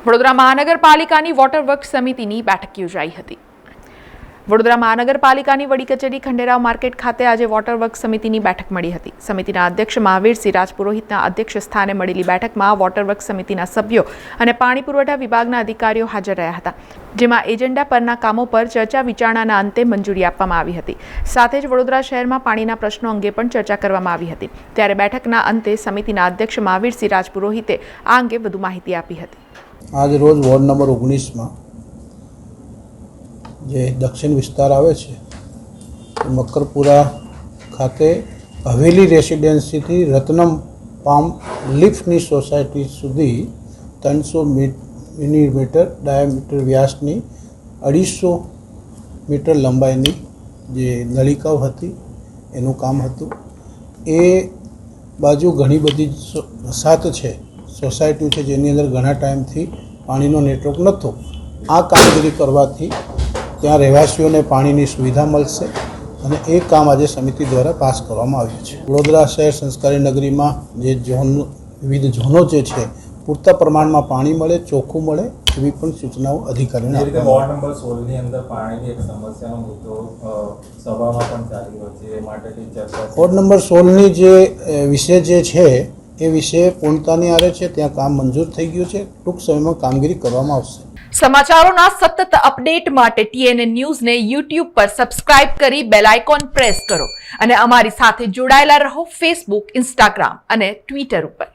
વડોદરા મહાનગરપાલિકાની water works સમિતિની બેઠક યોજાઈ હતી। વડોદરા મહાનગરપાલિકાની વડી કચેરી ખંડેરાવ માર્કેટ ખાતે આજે વોટર વર્ક્સ સમિતિની બેઠક મળી હતી। સમિતિના અધ્યક્ષ મહાવીરસિંહ રાજપુરોહિતના અધ્યક્ષ સ્થાને મળેલી બેઠકમાં વોટર વર્ક્સ સમિતિના સભ્યો અને પાણી પુરવઠા વિભાગના અધિકારીઓ હાજર રહ્યા હતા, જેમાં એજન્ડા પરના કામો પર ચર્ચા વિચારણાના અંતે મંજૂરી આપવામાં આવી હતી। સાથે જ વડોદરા શહેરમાં પાણીના પ્રશ્નો અંગે પણ ચર્ચા કરવામાં આવી હતી। ત્યારે બેઠકના અંતે સમિતિના અધ્યક્ષ મહાવીરસિંહ રાજપુરોહિતે આ અંગે વધુ માહિતી આપી હતી। आज रोज वॉर्ड नंबर 19 में जे दक्षिण विस्तार आवे छे मकरपुरा खाते हवेली रेसिडेंसी थी रत्नम पाम लिफ्टनी सोसायटी सुधी 300 मिलीमीटर डायामीटर व्यासनी 250 मीटर लंबाईनी जे नलिकाओ हती एनु काम हतुं। ए बाजू घणी बधी वसाहत छे सोसायटी है जेनी अंदर घना टाइम थी पानीनो नेटवर्क नतो। आ कामगीरी करवाथी त्यां रहेवासीओने पाणीनी सुविधा मळशे अने ए काम आज समिति द्वारा पास करवामां आव्युं छे। वडोदरा शहर संस्कारी नगरी में जे झोन विविध झोनो जे छे पूरता प्रमाणमां पाणी मळे, चोख्खुं मळे एवी पण सूचनाओ अधिकारीओने आपवामां वॉर्ड नंबर 16 ની અંદર પાણીની એક સમસ્યાનો મુદ્દો સભામાં પણ ચાલી રહ્યો છે, એ માટેની ચર્ચા વોર્ડ નંબર 16 ની જે વિષય જે છે એ વિષય પૂર્ણતાની આરે છે, ત્યાં કામ મંજૂર થઈ ગયું છે। ટૂંક સમયમાં કામગીરી કરવામાં આવશે। સમાચારોના સતત અપડેટ માટે TNN ન્યૂઝને YouTube પર સબસ્ક્રાઇબ કરી બેલ આઇકોન પ્રેસ કરો અને અમારી સાથે જોડાયેલા રહો Facebook, Instagram અને Twitter ઉપર।